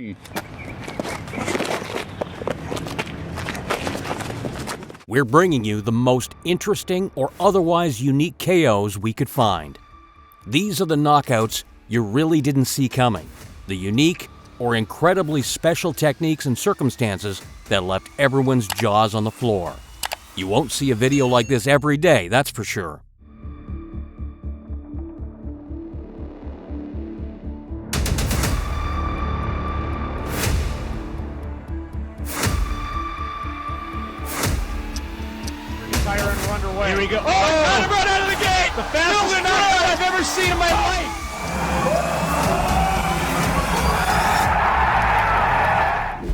Kickboxing. We're bringing you the most interesting or otherwise unique KOs we could find. These are the knockouts you really didn't see coming, the unique or incredibly special techniques and circumstances that left everyone's jaws on the floor. You won't see a video like this every day, that's for sure. Here we go. Oh, got him right out of the gate! The fastest knockout I've ever seen in my life!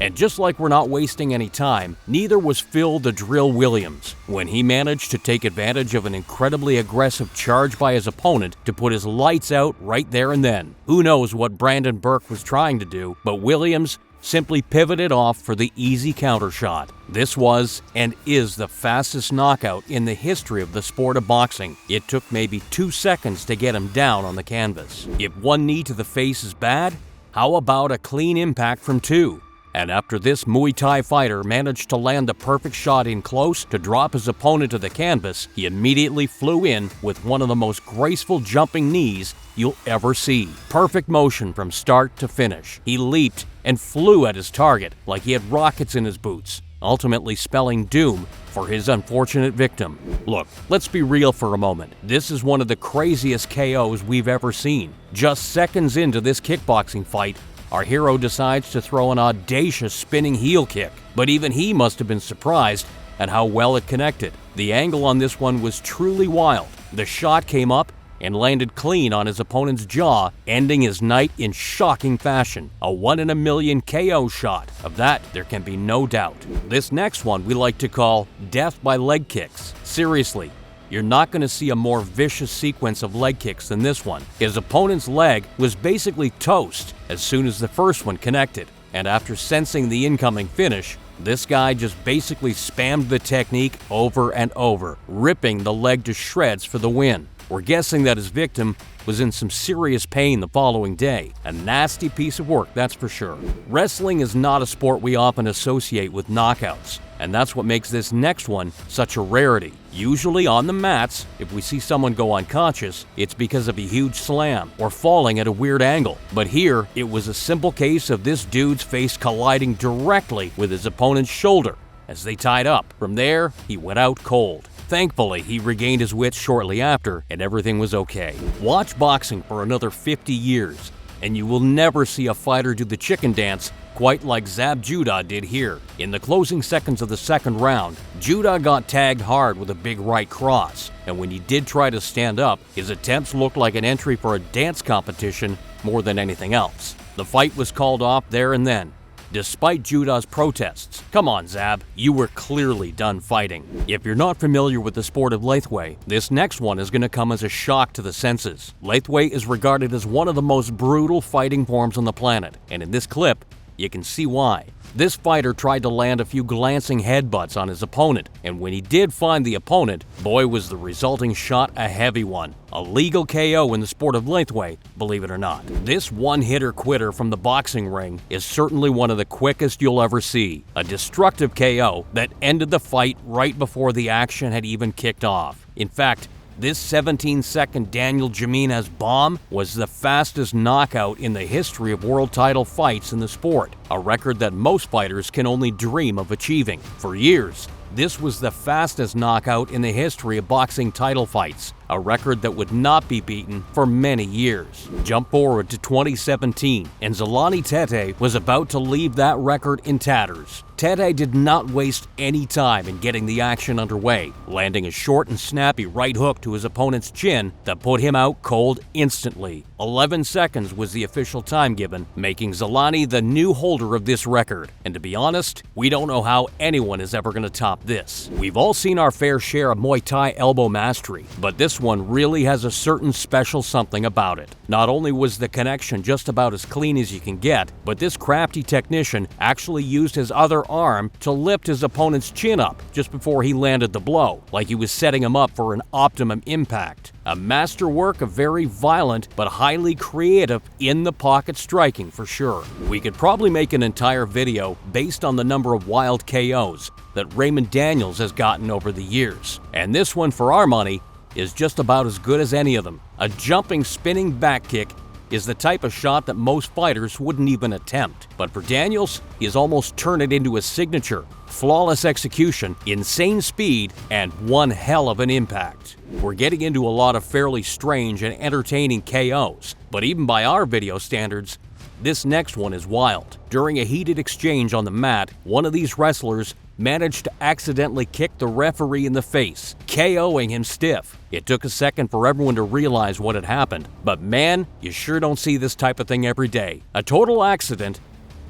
And just like we're not wasting any time, neither was Phil the Drill Williams when he managed to take advantage of an incredibly aggressive charge by his opponent to put his lights out right there and then. Who knows what Brandon Burke was trying to do, but Williams simply pivoted off for the easy counter shot. This was and is the fastest knockout in the history of the sport of boxing. It took maybe 2 seconds to get him down on the canvas. If one knee to the face is bad, how about a clean impact from 2? And after this Muay Thai fighter managed to land the perfect shot in close to drop his opponent to the canvas, he immediately flew in with one of the most graceful jumping knees you'll ever see. Perfect motion from start to finish. He leaped and flew at his target like he had rockets in his boots, ultimately spelling doom for his unfortunate victim. Look, let's be real for a moment. This is one of the craziest KOs we've ever seen. Just seconds into this kickboxing fight, our hero decides to throw an audacious spinning heel kick, but even he must have been surprised at how well it connected. The angle on this one was truly wild. The shot came up and landed clean on his opponent's jaw, ending his night in shocking fashion. A 1 in a million KO shot. Of that, there can be no doubt. This next one we like to call death by leg kicks. Seriously, you're not going to see a more vicious sequence of leg kicks than this one. His opponent's leg was basically toast as soon as the first one connected, and after sensing the incoming finish, this guy just basically spammed the technique over and over, ripping the leg to shreds for the win. We're guessing that his victim was in some serious pain the following day. A nasty piece of work, that's for sure. Wrestling is not a sport we often associate with knockouts, and that's what makes this next one such a rarity. Usually on the mats, if we see someone go unconscious, it's because of a huge slam or falling at a weird angle. But here, it was a simple case of this dude's face colliding directly with his opponent's shoulder as they tied up. From there, he went out cold. Thankfully, he regained his wits shortly after, and everything was okay. Watch boxing for another 50 years, and you will never see a fighter do the chicken dance quite like Zab Judah did here. In the closing seconds of the second round, Judah got tagged hard with a big right cross, and when he did try to stand up, his attempts looked like an entry for a dance competition more than anything else. The fight was called off there and then, despite Judah's protests. Come on, Zab, you were clearly done fighting. If you're not familiar with the sport of Lathway, this next one is going to come as a shock to the senses. Lathway is regarded as one of the most brutal fighting forms on the planet, and in this clip, you can see why. This fighter tried to land a few glancing headbutts on his opponent, and when he did find the opponent, boy was the resulting shot a heavy one. A legal KO in the sport of Lathway, believe it or not. This one-hitter quitter from the boxing ring is certainly one of the quickest you'll ever see. A destructive KO that ended the fight right before the action had even kicked off. In fact, this 17-second Daniel Jimenez bomb was the fastest knockout in the history of world title fights in the sport, a record that most fighters can only dream of achieving. For years, this was the fastest knockout in the history of boxing title fights, a record that would not be beaten for many years. Jump forward to 2017, and Zolani Tete was about to leave that record in tatters. Tete did not waste any time in getting the action underway, landing a short and snappy right hook to his opponent's chin that put him out cold instantly. 11 seconds was the official time given, making Zolani the new holder of this record. And to be honest, we don't know how anyone is ever going to top this. We've all seen our fair share of Muay Thai elbow mastery, but this this one really has a certain special something about it. Not only was the connection just about as clean as you can get, but this crafty technician actually used his other arm to lift his opponent's chin up just before he landed the blow, like he was setting him up for an optimum impact. A masterwork of very violent but highly creative in-the-pocket striking for sure. We could probably make an entire video based on the number of wild KOs that Raymond Daniels has gotten over the years. And this one, for our money, is just about as good as any of them. A jumping, spinning back kick is the type of shot that most fighters wouldn't even attempt. But for Daniels, he has almost turned it into a signature. Flawless execution, insane speed, and one hell of an impact. We're getting into a lot of fairly strange and entertaining KOs, but even by our video standards, this next one is wild. During a heated exchange on the mat, one of these wrestlers managed to accidentally kick the referee in the face, KOing him stiff. It took a second for everyone to realize what had happened, but man, you sure don't see this type of thing every day. A total accident,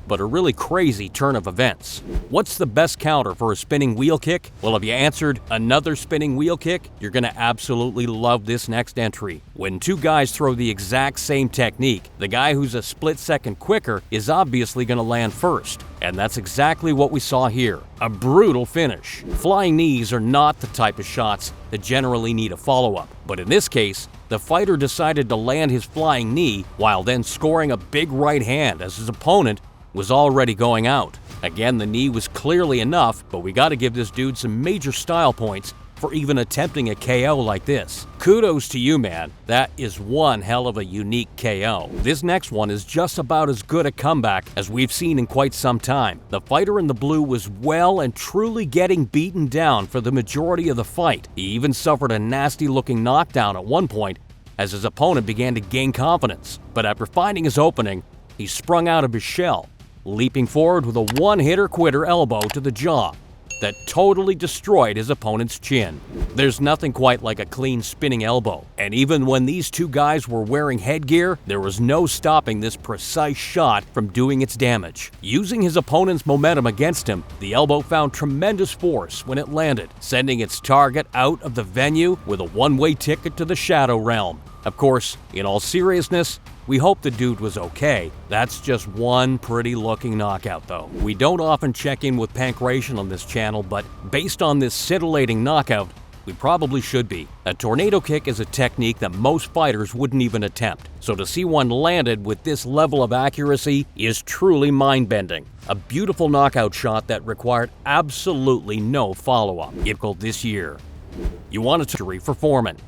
but a really crazy turn of events. What's the best counter for a spinning wheel kick? Well, if you answered another spinning wheel kick, you're gonna absolutely love this next entry. When two guys throw the exact same technique, the guy who's a split second quicker is obviously gonna land first. And that's exactly what we saw here. A brutal finish. Flying knees are not the type of shots that generally need a follow-up, but in this case, the fighter decided to land his flying knee while then scoring a big right hand as his opponent was already going out. Again, the knee was clearly enough, but we gotta give this dude some major style points for even attempting a KO like this. Kudos to you, man. That is one hell of a unique KO. This next one is just about as good a comeback as we've seen in quite some time. The fighter in the blue was well and truly getting beaten down for the majority of the fight. He even suffered a nasty looking knockdown at one point as his opponent began to gain confidence. But after finding his opening, he sprung out of his shell, leaping forward with a one-hitter-quitter elbow to the jaw that totally destroyed his opponent's chin. There's nothing quite like a clean spinning elbow, and even when these two guys were wearing headgear, there was no stopping this precise shot from doing its damage. Using his opponent's momentum against him, the elbow found tremendous force when it landed, sending its target out of the venue with a one-way ticket to the Shadow Realm. Of course, in all seriousness, we hope the dude was okay. That's just one pretty looking knockout though. We don't often check in with pancreation on this channel, but based on this scintillating knockout, we probably should be. A tornado kick is a technique that most fighters wouldn't even attempt, so to see one landed with this level of accuracy is truly mind-bending. A beautiful knockout shot that required absolutely no follow-up. Difficult this year. You want a victory for Foreman.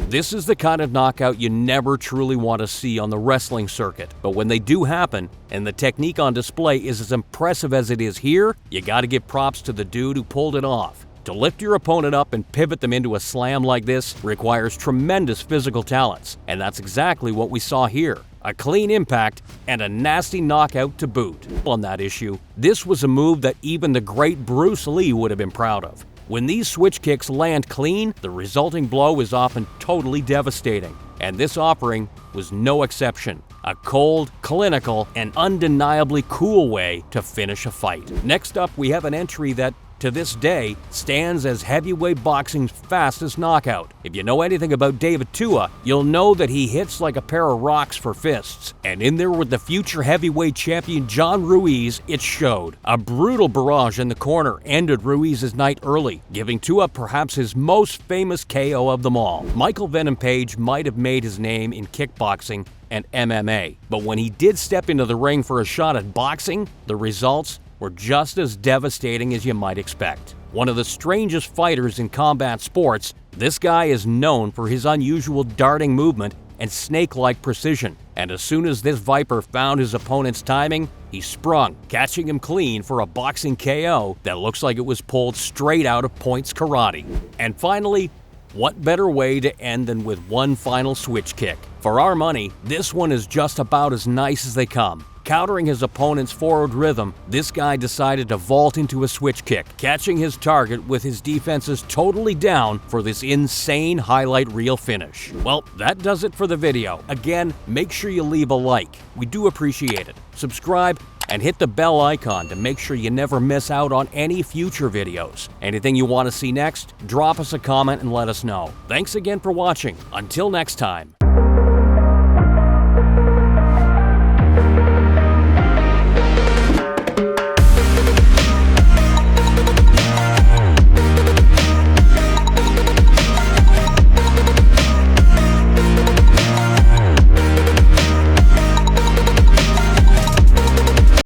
This is the kind of knockout you never truly want to see on the wrestling circuit, but when they do happen, and the technique on display is as impressive as it is here, you gotta give props to the dude who pulled it off. To lift your opponent up and pivot them into a slam like this requires tremendous physical talents, and that's exactly what we saw here. A clean impact and a nasty knockout to boot. On that issue, this was a move that even the great Bruce Lee would have been proud of. When these switch kicks land clean, the resulting blow is often totally devastating, and this offering was no exception. A cold, clinical, and undeniably cool way to finish a fight. Next up, we have an entry that, to this day, stands as heavyweight boxing's fastest knockout. If you know anything about David Tua, you'll know that he hits like a pair of rocks for fists. And in there with the future heavyweight champion John Ruiz, it showed. A brutal barrage in the corner ended Ruiz's night early, giving Tua perhaps his most famous KO of them all. Michael Venom Page might have made his name in kickboxing and MMA, but when he did step into the ring for a shot at boxing, the results were just as devastating as you might expect. One of the strangest fighters in combat sports, this guy is known for his unusual darting movement and snake-like precision. And as soon as this Viper found his opponent's timing, he sprung, catching him clean for a boxing KO that looks like it was pulled straight out of Points Karate. And finally, what better way to end than with one final switch kick? For our money, this one is just about as nice as they come. Countering his opponent's forward rhythm, this guy decided to vault into a switch kick, catching his target with his defenses totally down for this insane highlight reel finish. Well, that does it for the video. Again, make sure you leave a like. We do appreciate it. Subscribe, and hit the bell icon to make sure you never miss out on any future videos. Anything you want to see next? Drop us a comment and let us know. Thanks again for watching. Until next time.